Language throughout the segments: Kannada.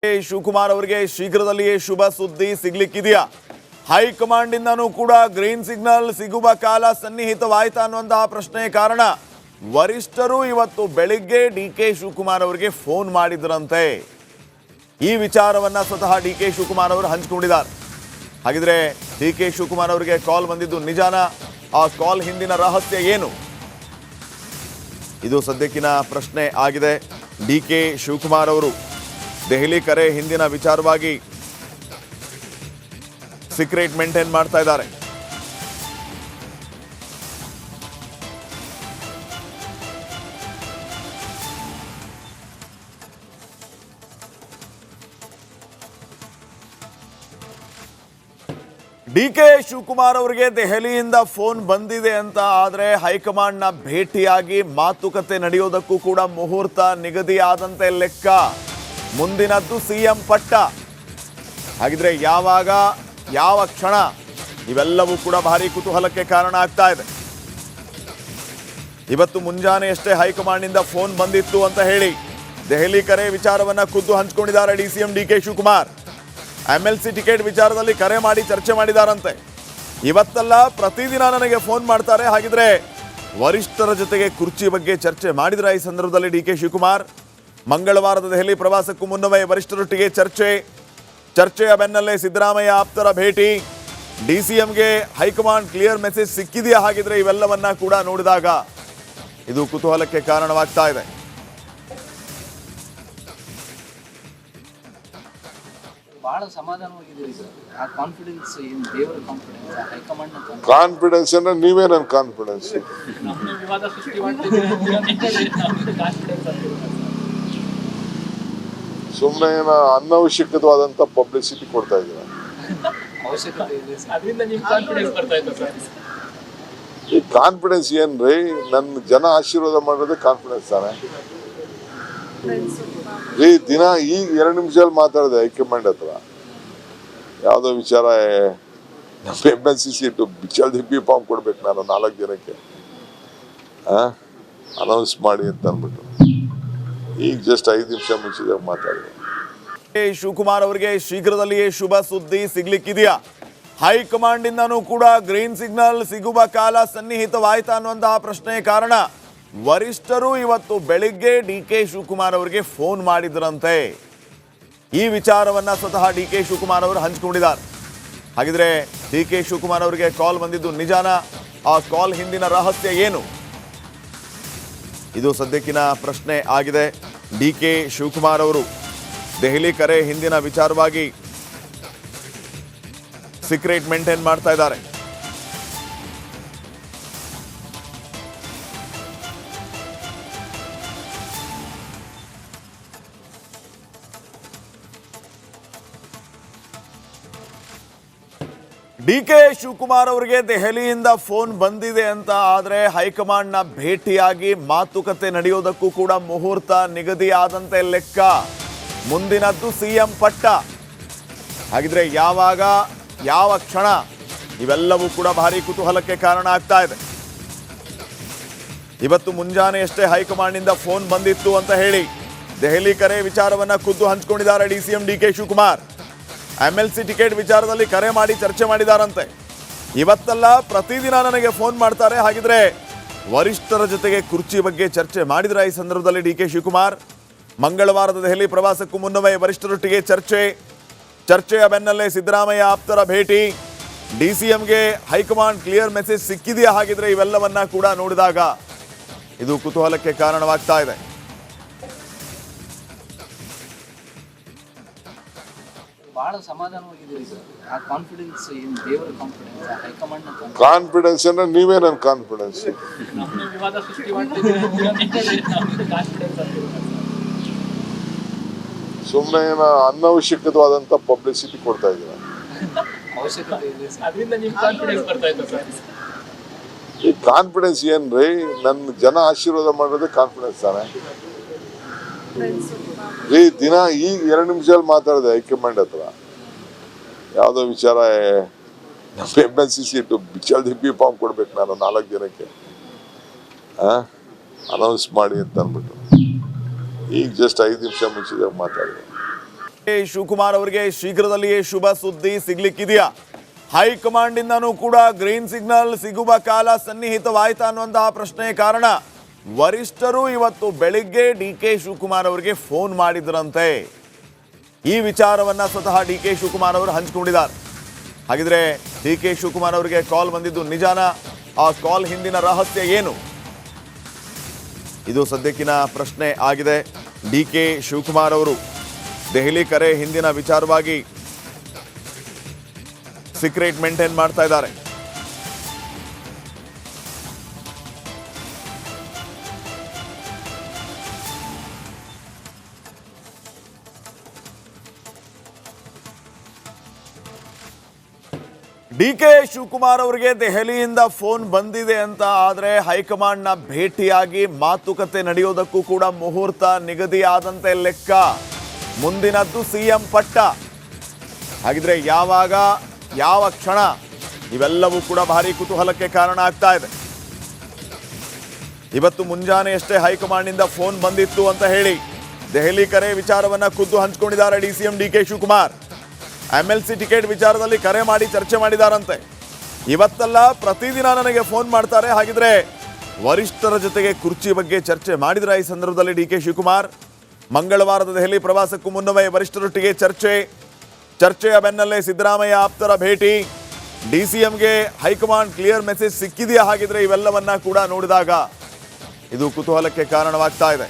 ಶಿವಕುಮಾರ್ ಅವರಿಗೆ ಶೀಘ್ರದಲ್ಲಿಯೇ ಶುಭ ಸುದ್ದಿ ಸಿಗ್ಲಿಕ್ಕಿದೆಯಾ? ಹೈಕಮಾಂಡ್ ಇಂದನೂ ಕೂಡ ಗ್ರೀನ್ ಸಿಗ್ನಲ್ ಸಿಗುವ ಕಾಲ ಸನ್ನಿಹಿತವಾಯ್ತಾ ಅನ್ನುವಂತಹ ಪ್ರಶ್ನೆ ಕಾರಣ ವರಿಷ್ಠರು ಇವತ್ತು ಬೆಳಿಗ್ಗೆ ಡಿ.ಕೆ. ಶಿವಕುಮಾರ್ ಅವರಿಗೆ ಫೋನ್ ಮಾಡಿದ್ರಂತೆ. ಈ ವಿಚಾರವನ್ನ ಸ್ವತಃ ಡಿ.ಕೆ. ಶಿವಕುಮಾರ್ ಅವರು ಹಂಚಿಕೊಂಡಿದ್ದಾರೆ. ಹಾಗಿದ್ರೆ ಡಿ.ಕೆ. ಶಿವಕುಮಾರ್ ಅವರಿಗೆ ಕಾಲ್ ಬಂದಿದ್ದು ನಿಜಾನ? ಆ ಕಾಲ್ ಹಿಂದಿನ ರಹಸ್ಯ ಏನು? ಇದು ಸದ್ಯಕ್ಕಿನ ಪ್ರಶ್ನೆ ಆಗಿದೆ. ಡಿ.ಕೆ. ಶಿವಕುಮಾರ್ ಅವರು ದೆಹಲಿ ಕರೆ ಹಿಂದಿನ ವಿಚಾರವಾಗಿ ಸೀಕ್ರೆಟ್ ಮೇಂಟೈನ್ ಮಾಡ್ತಾ ಇದ್ದಾರೆ. ಡಿ.ಕೆ. ಶಿವಕುಮಾರ್ ಅವರಿಗೆ ದೆಹಲಿಯಿಂದ ಫೋನ್ ಬಂದಿದೆ ಅಂತ ಆದ್ರೆ ಹೈಕಮಾಂಡ್ನ ಭೇಟಿಯಾಗಿ ಮಾತುಕತೆ ನಡೆಯೋದಕ್ಕೂ ಕೂಡ ಮುಹೂರ್ತ ನಿಗದಿ ಆದಂತೆ ಲೆಕ್ಕ. ಮುಂದಿನದ್ದು ಸಿಎಂ ಪಟ್ಟ. ಹಾಗಿದ್ರೆ ಯಾವಾಗ, ಯಾವ ಕ್ಷಣ, ಇವೆಲ್ಲವೂ ಕೂಡ ಭಾರಿ ಕುತೂಹಲಕ್ಕೆ ಕಾರಣ ಆಗ್ತಾ ಇದೆ. ಇವತ್ತು ಮುಂಜಾನೆಯಷ್ಟೇ ಹೈಕಮಾಂಡ್ನಿಂದ ಫೋನ್ ಬಂದಿತ್ತು ಅಂತ ಹೇಳಿ ದೆಹಲಿ ಕರೆ ವಿಚಾರವನ್ನ ಖುದ್ದು ಹಂಚಿಕೊಂಡಿದ್ದಾರೆ ಡಿ.ಸಿ.ಎಂ ಡಿ.ಕೆ. ಶಿವಕುಮಾರ್. MLC ಟಿಕೆಟ್ ವಿಚಾರದಲ್ಲಿ ಕರೆ ಮಾಡಿ ಚರ್ಚೆ ಮಾಡಿದಾರಂತೆ. ಇವತ್ತೆಲ್ಲ ಪ್ರತಿದಿನ ನನಗೆ ಫೋನ್ ಮಾಡ್ತಾರೆ. ಹಾಗಿದ್ರೆ ವರಿಷ್ಠರ ಜೊತೆಗೆ ಕುರ್ಚಿ ಬಗ್ಗೆ ಚರ್ಚೆ ಮಾಡಿದ್ರ ಈ ಸಂದರ್ಭದಲ್ಲಿ ಡಿ.ಕೆ. ಶಿವಕುಮಾರ್? ಮಂಗಳವಾರದ ದೆಹಲಿ ಪ್ರವಾಸಕ್ಕೂ ಮುನ್ನವೇ ವರಿಷ್ಠರೊಟ್ಟಿಗೆ ಚರ್ಚೆಯ ಬೆನ್ನಲ್ಲೇ ಸಿದ್ದರಾಮಯ್ಯ ಆಪ್ತರ ಭೇಟಿ. ಡಿ.ಸಿ.ಎಂಗೆ ಹೈಕಮಾಂಡ್ ಕ್ಲಿಯರ್ ಮೆಸೇಜ್ ಸಿಕ್ಕಿದೆಯಾ? ಹಾಗಿದ್ರೆ ಇವೆಲ್ಲವನ್ನ ಕೂಡ ನೋಡಿದಾಗ ಇದು ಕುತೂಹಲಕ್ಕೆ ಕಾರಣವಾಗ್ತಾ ಇದೆ. ಬಹಳ ಸಮಾಧಾನವಾಗಿದ್ದೀರಿ ಸರ್. ಆ ಕಾನ್ಫಿಡೆನ್ಸ್ ಏನು ದೇವರ ಕಾನ್ಫಿಡೆನ್ಸ್, ಹೈಕಮಾಂಡ್ ಕಾನ್ಫಿಡೆನ್ಸ್ ಅಂದ್ರೆ ನೀವೇ ನನ್ನ ಕಾನ್ಫಿಡೆನ್ಸ್. ವಿವಾದ ಸೃಷ್ಟಿ ಮಾಡ್ತಿದ್ದೀರಿ. ಸುಮ್ಮನೆ ಅನವಶ್ಯಕವಾದಂತ ಪಬ್ಲಿಸಿಟಿ ಕೊಡ್ತಾ ಇದ್ದೀರಾ. ಅವಶ್ಯಕತೆ ಇದೆ, ಅದರಿಂದ ನಿಮ್ ಕಾನ್ಫಿಡೆನ್ಸ್ ಬರ್ತಾ ಇದೆ ಸರ್. ಈ ಕಾನ್ಫಿಡೆನ್ಸ್ ಏನ್ರಿ? ನನ್ನ ಜನ ಆಶೀರ್ವಾದ ಮಾಡೋದೇ ಕಾನ್ಫಿಡೆನ್ಸ್ ತಾನೆ ರೀ. ದಿನ ಈಗ 2 ನಿಮಿಷದಲ್ಲಿ ಮಾತಾಡಿದೆ ಹೈಕಮಾಂಡ್ ಹತ್ರ. ಯಾವುದೋ ವಿಚಾರ MLC ಸೀಟು ಜಲ್ದಿ B.Pharm ಕೊಡ್ಬೇಕು ನಾನು 4 ಜನಕ್ಕೆ ಅನೌನ್ಸ್ ಮಾಡಿ ಅಂತ ಅಂದ್ಬಿಟ್ಟು ಈಗ ಜಸ್ಟ್ 5 ನಿಮಿಷ ಮುಂಚಿದಾಗ ಮಾತಾಡಿದೆ. ಶಿವಕುಮಾರ್ ಅವರಿಗೆ ಶೀಘ್ರದಲ್ಲಿಯೇ ಶುಭ ಸುದ್ದಿ ಸಿಗ್ಲಿಕ್ಕಿದೆಯಾ? ಹೈಕಮಾಂಡ್ ಇಂದನೂ ಕೂಡ ಗ್ರೀನ್ ಸಿಗ್ನಲ್ ಸಿಗುವ ಕಾಲ ಸನ್ನಿಹಿತವಾಯ್ತಾ ಅನ್ನುವಂತಹ ಪ್ರಶ್ನೆ ಕಾರಣ ವರಿಷ್ಠರು ಇವತ್ತು ಬೆಳಿಗ್ಗೆ ಡಿ.ಕೆ. ಶಿವಕುಮಾರ್ ಅವರಿಗೆ ಫೋನ್ ಮಾಡಿದ್ರಂತೆ. ಈ ವಿಚಾರವನ್ನ ಸ್ವತಃ ಡಿ.ಕೆ. ಶಿವಕುಮಾರ್ ಅವರು ಹಂಚಿಕೊಂಡಿದ್ದಾರೆ. ಹಾಗಿದ್ರೆ ಡಿ.ಕೆ. ಶಿವಕುಮಾರ್ ಅವರಿಗೆ ಕಾಲ್ ಬಂದಿದ್ದು ನಿಜಾನ? ಆ ಕಾಲ್ ಹಿಂದಿನ ರಹಸ್ಯ ಏನು? ಇದು ಸದ್ಯಕ್ಕಿನ ಪ್ರಶ್ನೆ ಆಗಿದೆ. ಡಿ.ಕೆ. ಶಿವಕುಮಾರ್ ಅವರು ದೆಹಲಿ ಕರೆ ಹಿಂದಿನ ವಿಚಾರವಾಗಿ ಸೀಕ್ರೆಟ್ ಮೇಂಟೈನ್ ಮಾಡ್ತಾ ಇದ್ದಾರೆ. ಡಿ.ಕೆ. ಶಿವಕುಮಾರ್ ಅವರಿಗೆ ದೆಹಲಿಯಿಂದ ಫೋನ್ ಬಂದಿದೆ ಅಂತ ಆದ್ರೆ ಹೈಕಮಾಂಡ್ನ ಭೇಟಿಯಾಗಿ ಮಾತುಕತೆ ನಡೆಯೋದಕ್ಕೂ ಕೂಡ ಮುಹೂರ್ತ ನಿಗದಿ ಆದಂತೆ ಲೆಕ್ಕ. ಮುಂದಿನದ್ದು ಸಿಎಂ ಪಟ್ಟ. ಹಾಗಿದ್ರೆ ಯಾವಾಗ, ಯಾವ ಕ್ಷಣ, ಇವೆಲ್ಲವೂ ಕೂಡ ಭಾರಿ ಕುತೂಹಲಕ್ಕೆ ಕಾರಣ ಆಗ್ತಾ ಇದೆ. ಇವತ್ತು ಮುಂಜಾನೆಯಷ್ಟೇ ಹೈಕಮಾಂಡ್ನಿಂದ ಫೋನ್ ಬಂದಿತ್ತು ಅಂತ ಹೇಳಿ ದೆಹಲಿ ಕರೆ ವಿಚಾರವನ್ನ ಖುದ್ದು ಹಂಚಿಕೊಂಡಿದ್ದಾರೆ ಡಿ.ಸಿ.ಎಂ ಡಿ.ಕೆ. ಶಿವಕುಮಾರ್. MLC ಟಿಕೆಟ್ ವಿಚಾರದಲ್ಲಿ ಕರೆ ಮಾಡಿ ಚರ್ಚೆ ಮಾಡಿದಾರಂತೆ. ಇವತ್ತೆಲ್ಲ ಪ್ರತಿದಿನ ನನಗೆ ಫೋನ್ ಮಾಡ್ತಾರೆ. ಹಾಗಿದ್ರೆ ವರಿಷ್ಠರ ಜೊತೆಗೆ ಕುರ್ಚಿ ಬಗ್ಗೆ ಚರ್ಚೆ ಮಾಡಿದ್ರ ಈ ಸಂದರ್ಭದಲ್ಲಿ ಡಿ.ಕೆ. ಶಿವಕುಮಾರ್? ಮಂಗಳವಾರದ ದೆಹಲಿ ಪ್ರವಾಸಕ್ಕೂ ಮುನ್ನವೇ ವರಿಷ್ಠರೊಟ್ಟಿಗೆ ಚರ್ಚೆಯ ಬೆನ್ನಲ್ಲೇ ಸಿದ್ದರಾಮಯ್ಯ ಆಪ್ತರ ಭೇಟಿ. ಡಿ.ಸಿ.ಎಂಗೆ ಹೈಕಮಾಂಡ್ ಕ್ಲಿಯರ್ ಮೆಸೇಜ್ ಸಿಕ್ಕಿದೆಯಾ? ಹಾಗಿದ್ರೆ ಇವೆಲ್ಲವನ್ನ ಕೂಡ ನೋಡಿದಾಗ ಇದು ಕುತೂಹಲಕ್ಕೆ ಕಾರಣವಾಗ್ತಾ ಇದೆ. ಬಹಳ ಸಮಾಧಾನವಾಗಿದ್ದೀರಿ ಸರ್. ಆ ಕಾನ್ಫಿಡೆನ್ಸ್ ಏನು ದೇವರ ಕಾನ್ಫಿಡೆನ್ಸ್, ಹೈಕಮಾಂಡ್ ಕಾನ್ಫಿಡೆನ್ಸ್ ಅಂದ್ರೆ ನೀವೇ ನನ್ನ ಕಾನ್ಫಿಡೆನ್ಸ್. ವಿವಾದ ಸೃಷ್ಟಿ ಮಾಡ್ತಿದ್ದೀರಿ. ಸುಮ್ಮನೆ ಅನವಶ್ಯಕವಾದಂತ ಪಬ್ಲಿಸಿಟಿ ಕೊಡ್ತಾ ಇದ್ದೀರಾ. ಅವಶ್ಯಕತೆ ಇದೆ, ಅದರಿಂದ ನಿಮ್ ಕಾನ್ಫಿಡೆನ್ಸ್ ಬರ್ತಾ ಇದೆ ಸರ್. ಈ ಕಾನ್ಫಿಡೆನ್ಸ್ ಏನ್ರಿ? ನನ್ನ ಜನ ಆಶೀರ್ವಾದ ಮಾಡೋದೇ ಕಾನ್ಫಿಡೆನ್ಸ್ ತಾನೆ ರೀ. ದಿನ ಈಗ 2 ನಿಮಿಷದಲ್ಲಿ ಮಾತಾಡಿದೆ ಹೈಕಮಾಂಡ್ ಹತ್ರ. ಯಾವುದೋ ವಿಚಾರ MLC ಸೀಟು ಜಲ್ದಿ B.Pharm ಕೊಡ್ಬೇಕು ನಾನು 4 ಜನಕ್ಕೆ ಅನೌನ್ಸ್ ಮಾಡಿ ಅಂತ ಅಂದ್ಬಿಟ್ಟು ಈಗ ಜಸ್ಟ್ 5 ನಿಮಿಷ ಮುಂಚಿದಾಗ ಮಾತಾಡಿದೆ. ಶಿವಕುಮಾರ್ ಅವರಿಗೆ ಶೀಘ್ರದಲ್ಲಿಯೇ ಶುಭ ಸುದ್ದಿ ಸಿಗ್ಲಿಕ್ಕಿದೆಯಾ? ಹೈಕಮಾಂಡ್ ಇಂದನೂ ಕೂಡ ಗ್ರೀನ್ ಸಿಗ್ನಲ್ ಸಿಗುವ ಕಾಲ ಸನ್ನಿಹಿತವಾಯ್ತಾ ಅನ್ನುವಂತಹ ಪ್ರಶ್ನೆ ಕಾರಣ ವರಿಷ್ಠರು ಇವತ್ತು ಬೆಳಿಗ್ಗೆ ಡಿ.ಕೆ. ಶಿವಕುಮಾರ್ ಅವರಿಗೆ ಫೋನ್ ಮಾಡಿದ್ರಂತೆ. ಈ ವಿಚಾರವನ್ನ ಸ್ವತಃ ಡಿ.ಕೆ. ಶಿವಕುಮಾರ್ ಅವರು ಹಂಚಿಕೊಂಡಿದ್ದಾರೆ. ಹಾಗಿದ್ರೆ ಡಿ.ಕೆ. ಶಿವಕುಮಾರ್ ಅವರಿಗೆ ಕಾಲ್ ಬಂದಿದ್ದು ನಿಜಾನ? ಆ ಕಾಲ್ ಹಿಂದಿನ ರಹಸ್ಯ ಏನು? ಇದು ಸದ್ಯಕ್ಕಿನ ಪ್ರಶ್ನೆ ಆಗಿದೆ. ಡಿ.ಕೆ. ಶಿವಕುಮಾರ್ ಅವರು ದೆಹಲಿ ಕರೆ ಹಿಂದಿನ ವಿಚಾರವಾಗಿ ಸೀಕ್ರೆಟ್ ಮೇಂಟೈನ್ ಮಾಡ್ತಾ ಇದ್ದಾರೆ. ಡಿ.ಕೆ. ಶಿವಕುಮಾರ್ ಅವರಿಗೆ ದೆಹಲಿಯಿಂದ ಫೋನ್ ಬಂದಿದೆ ಅಂತ ಆದ್ರೆ ಹೈಕಮಾಂಡ್ನ ಭೇಟಿಯಾಗಿ ಮಾತುಕತೆ ನಡೆಯೋದಕ್ಕೂ ಕೂಡ ಮುಹೂರ್ತ ನಿಗದಿಯಾದಂತೆ ಲೆಕ್ಕ. ಮುಂದಿನದ್ದು ಸಿಎಂ ಪಟ್ಟ. ಹಾಗಿದ್ರೆ ಯಾವಾಗ, ಯಾವ ಕ್ಷಣ, ಇವೆಲ್ಲವೂ ಕೂಡ ಭಾರಿ ಕುತೂಹಲಕ್ಕೆ ಕಾರಣ ಆಗ್ತಾ ಇದೆ. ಇವತ್ತು ಮುಂಜಾನೆಯಷ್ಟೇ ಹೈಕಮಾಂಡ್ನಿಂದ ಫೋನ್ ಬಂದಿತ್ತು ಅಂತ ಹೇಳಿ ದೆಹಲಿ ಕರೆ ವಿಚಾರವನ್ನ ಖುದ್ದು ಹಂಚಿಕೊಂಡಿದ್ದಾರೆ ಡಿ.ಸಿ.ಎಂ ಡಿ.ಕೆ. ಶಿವಕುಮಾರ್. MLC ಟಿಕೆಟ್ ವಿಚಾರದಲ್ಲಿ ಕರೆ ಮಾಡಿ ಚರ್ಚೆ ಮಾಡಿದಾರಂತೆ. ಇವತ್ತೆಲ್ಲ ಪ್ರತಿದಿನ ನನಗೆ ಫೋನ್ ಮಾಡ್ತಾರೆ. ಹಾಗಿದ್ರೆ ವರಿಷ್ಠರ ಜೊತೆಗೆ ಕುರ್ಚಿ ಬಗ್ಗೆ ಚರ್ಚೆ ಮಾಡಿದ್ರ ಈ ಸಂದರ್ಭದಲ್ಲಿ ಡಿ.ಕೆ. ಶಿವಕುಮಾರ್? ಮಂಗಳವಾರದ ದೆಹಲಿ ಪ್ರವಾಸಕ್ಕೂ ಮುನ್ನವೇ ವರಿಷ್ಠರೊಟ್ಟಿಗೆ ಚರ್ಚೆಯ ಬೆನ್ನಲ್ಲೇ ಸಿದ್ದರಾಮಯ್ಯ ಆಪ್ತರ ಭೇಟಿ. ಡಿ.ಸಿ.ಎಂಗೆ ಹೈಕಮಾಂಡ್ ಕ್ಲಿಯರ್ ಮೆಸೇಜ್ ಸಿಕ್ಕಿದೆಯಾ? ಹಾಗಿದ್ರೆ ಇವೆಲ್ಲವನ್ನ ಕೂಡ ನೋಡಿದಾಗ ಇದು ಕುತೂಹಲಕ್ಕೆ ಕಾರಣವಾಗ್ತಾ ಇದೆ.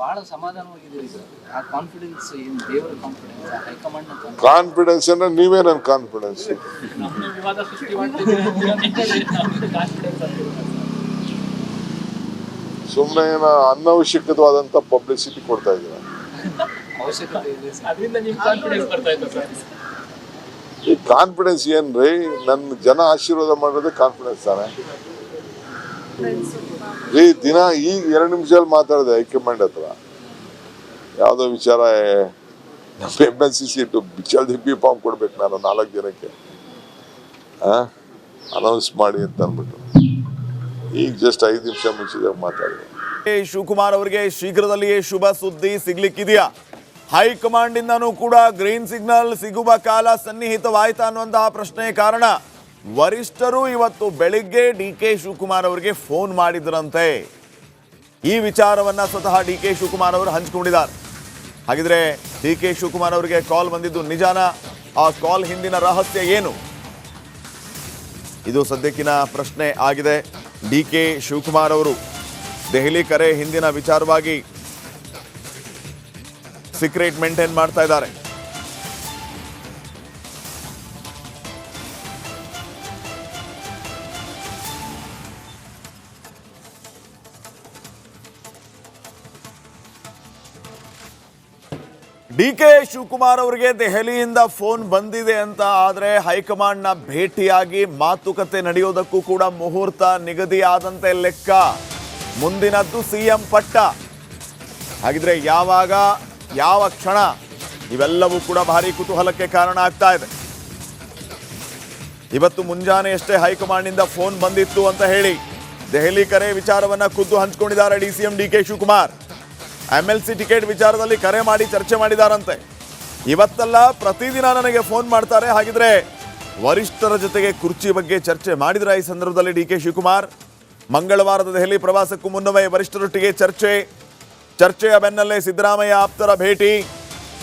ಬಹಳ ಸಮಾಧಾನವಾಗಿದ್ದೀರಿ ಸರ್. ಆ ಕಾನ್ಫಿಡೆನ್ಸ್ ಏನು ದೇವರ ಕಾನ್ಫಿಡೆನ್ಸ್, ಹೈಕಮಾಂಡ್ ಕಾನ್ಫಿಡೆನ್ಸ್ ಅಂದ್ರೆ ನೀವೇ ನನ್ನ ಕಾನ್ಫಿಡೆನ್ಸ್. ವಿವಾದ ಸೃಷ್ಟಿ ಮಾಡ್ತಿದ್ದೀರಿ. ಸುಮ್ಮನೆ ಅನವಶ್ಯಕವಾದಂತ ಪಬ್ಲಿಸಿಟಿ ಕೊಡ್ತಾ ಇದ್ದೀರಾ. ಅವಶ್ಯಕತೆ ಇದೆ ಸರ್. ಅದರಿಂದ ನಿಮ್ ಕಾನ್ಫಿಡೆನ್ಸ್ ಬರ್ತಾ ಇತ್ತು ಸರ್. ಈ ಕಾನ್ಫಿಡೆನ್ಸ್ ಏನ್ರಿ? ನನ್ನ ಜನ ಆಶೀರ್ವಾದ ಮಾಡೋದೇ ಕಾನ್ಫಿಡೆನ್ಸ್ ತಾನೆ ರೀ. ದಿನ ಈಗ 2 ನಿಮಿಷದಲ್ಲಿ ಮಾತಾಡಿದೆ ಹೈಕಮಾಂಡ್ ಹತ್ರ. ಯಾವುದೋ ವಿಚಾರ MLC ಬಿಚ್ಚಲ್ ದಿಬ್ಬಿ ಫಾರ್ಮ್ ಕೊಡ್ಬೇಕು ನಾನು 4 ಜನಕ್ಕೆ ಅನೌನ್ಸ್ ಮಾಡಿ ಅಂತ ಅಂದ್ಬಿಟ್ಟು ಈಗ ಜಸ್ಟ್ 5 ನಿಮಿಷ ಮುಂಚೆ ಮಾತಾಡಿದೆ. ಶಿವಕುಮಾರ್ ಅವರಿಗೆ ಶೀಘ್ರದಲ್ಲಿಯೇ ಶುಭ ಸುದ್ದಿ ಸಿಗ್ಲಿಕ್ಕಿದೆಯಾ? ಹೈಕಮಾಂಡ್ ಇಂದನೂ ಕೂಡ ಗ್ರೀನ್ ಸಿಗ್ನಲ್ ಸಿಗುವ ಕಾಲ ಸನ್ನಿಹಿತವಾಯ್ತಾ ಅನ್ನುವಂತಹ ಪ್ರಶ್ನೆ ಕಾರಣ ವರಿಷ್ಠರು ಇವತ್ತು ಬೆಳಿಗ್ಗೆ ಡಿ.ಕೆ. ಶಿವಕುಮಾರ್ ಅವರಿಗೆ ಫೋನ್ ಮಾಡಿದ್ರಂತೆ. ಈ ವಿಚಾರವನ್ನ ಸ್ವತಃ ಡಿ.ಕೆ. ಶಿವಕುಮಾರ್ ಅವರು ಹಂಚಿಕೊಂಡಿದ್ದಾರೆ. ಹಾಗಿದ್ರೆ ಡಿ.ಕೆ. ಶಿವಕುಮಾರ್ ಅವರಿಗೆ ಕಾಲ್ ಬಂದಿದ್ದು ನಿಜಾನ? ಆ ಕಾಲ್ ಹಿಂದಿನ ರಹಸ್ಯ ಏನು? ಇದು ಸದ್ಯಕ್ಕಿನ ಪ್ರಶ್ನೆ ಆಗಿದೆ. ಡಿ.ಕೆ. ಶಿವಕುಮಾರ್ ಅವರು ದೆಹಲಿ ಕರೆ ಹಿಂದಿನ ವಿಚಾರವಾಗಿ ಸೀಕ್ರೆಟ್ ಮೇಂಟೈನ್ ಮಾಡ್ತಾ ಇದ್ದಾರೆ. ಡಿ.ಕೆ. ಶಿವಕುಮಾರ್ ಅವರಿಗೆ ದೆಹಲಿಯಿಂದ ಫೋನ್ ಬಂದಿದೆ ಅಂತ ಆದ್ರೆ ಹೈಕಮಾಂಡ್ನ ಭೇಟಿಯಾಗಿ ಮಾತುಕತೆ ನಡೆಯೋದಕ್ಕೂ ಕೂಡ ಮುಹೂರ್ತ ನಿಗದಿಯಾದಂತೆ ಲೆಕ್ಕ. ಮುಂದಿನದ್ದು ಸಿಎಂ ಪಟ್ಟ. ಹಾಗಿದ್ರೆ ಯಾವಾಗ, ಯಾವ ಕ್ಷಣ, ಇವೆಲ್ಲವೂ ಕೂಡ ಭಾರಿ ಕುತೂಹಲಕ್ಕೆ ಕಾರಣ ಆಗ್ತಾ ಇದೆ. ಇವತ್ತು ಮುಂಜಾನೆಯಷ್ಟೇ ಹೈಕಮಾಂಡ್ನಿಂದ ಫೋನ್ ಬಂದಿತ್ತು ಅಂತ ಹೇಳಿ ದೆಹಲಿ ಕರೆ ವಿಚಾರವನ್ನ ಖುದ್ದು ಹಂಚಿಕೊಂಡಿದ್ದಾರೆ ಡಿ.ಸಿ.ಎಂ ಡಿ.ಕೆ. ಶಿವಕುಮಾರ್. MLC ಟಿಕೆಟ್ ವಿಚಾರದಲ್ಲಿ ಕರೆ ಮಾಡಿ ಚರ್ಚೆ ಮಾಡಿದಾರಂತೆ. ಇವತ್ತೆಲ್ಲ ಪ್ರತಿದಿನ ನನಗೆ ಫೋನ್ ಮಾಡ್ತಾರೆ. ಹಾಗಿದ್ರೆ ವರಿಷ್ಠರ ಜೊತೆಗೆ ಕುರ್ಚಿ ಬಗ್ಗೆ ಚರ್ಚೆ ಮಾಡಿದ್ರ ಈ ಸಂದರ್ಭದಲ್ಲಿ ಡಿ.ಕೆ. ಶಿವಕುಮಾರ್? ಮಂಗಳವಾರದ ದೆಹಲಿ ಪ್ರವಾಸಕ್ಕೂ ಮುನ್ನವೇ ವರಿಷ್ಠರೊಟ್ಟಿಗೆ ಚರ್ಚೆಯ ಬೆನ್ನಲ್ಲೇ ಸಿದ್ದರಾಮಯ್ಯ ಆಪ್ತರ ಭೇಟಿ.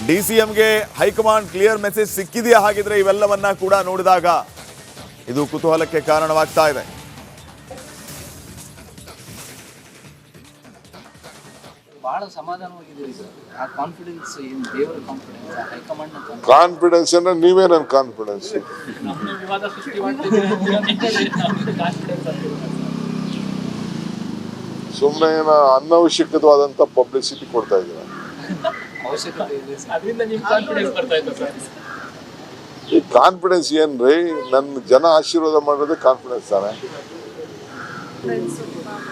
ಡಿ.ಸಿ.ಎಂಗೆ ಹೈಕಮಾಂಡ್ ಕ್ಲಿಯರ್ ಮೆಸೇಜ್ ಸಿಕ್ಕಿದೆಯಾ? ಹಾಗಿದ್ರೆ ಇವೆಲ್ಲವನ್ನ ಕೂಡ ನೋಡಿದಾಗ ಇದು ಕುತೂಹಲಕ್ಕೆ ಕಾರಣವಾಗ್ತಾ ಇದೆ. ಬಹಳ ಸಮಾಧಾನವಾಗಿದ್ದೀರಿ ಸರ್. ಆ ಕಾನ್ಫಿಡೆನ್ಸ್ ಏನು ದೇವರ ಕಾನ್ಫಿಡೆನ್ಸ್, ಹೈಕಮಾಂಡ್ ಕಾನ್ಫಿಡೆನ್ಸ್ ಅಂದ್ರೆ ನೀವೇ ನನ್ನ ಕಾನ್ಫಿಡೆನ್ಸ್. ವಿವಾದ ಸೃಷ್ಟಿ ಮಾಡ್ತಿದ್ದೀರಿ. ಸುಮ್ಮನೆ ಅನವಶ್ಯಕವಾದಂತ ಪಬ್ಲಿಸಿಟಿ ಕೊಡ್ತಾ ಇದ್ದೀರಾ. ಅವಶ್ಯಕತೆ ಇದೆ ಸರ್. ಅದರಿಂದ ನಿಮ್ ಕಾನ್ಫಿಡೆನ್ಸ್ ಬರ್ತಾ ಇತ್ತು ಸರ್. ಈ ಕಾನ್ಫಿಡೆನ್ಸ್ ಏನ್ರಿ? ನನ್ನ ಜನ ಆಶೀರ್ವಾದ ಮಾಡೋದೇ ಕಾನ್ಫಿಡೆನ್ಸ್ ತಾನೆ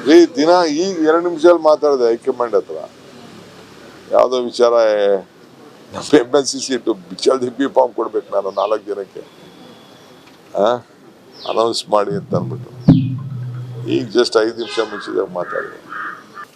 ರೀ. ದಿನ ಈಗ 2 ನಿಮಿಷದಲ್ಲಿ ಮಾತಾಡಿದೆ ಹೈಕಮಾಂಡ್ ಹತ್ರ. ಯಾವುದೋ ವಿಚಾರ MLC ಬಿಚ್ಚಲ್ ದಿಬ್ಬಿ ಫಾರ್ಮ್ ಕೊಡ್ಬೇಕು ನಾನು 4 ಜನಕ್ಕೆ ಅನೌನ್ಸ್ ಮಾಡಿ ಅಂತ ಅಂದ್ಬಿಟ್ಟು ಈಗ ಜಸ್ಟ್ 5 ನಿಮಿಷ ಮುಂಚೆ ಮಾತಾಡಿದೆ.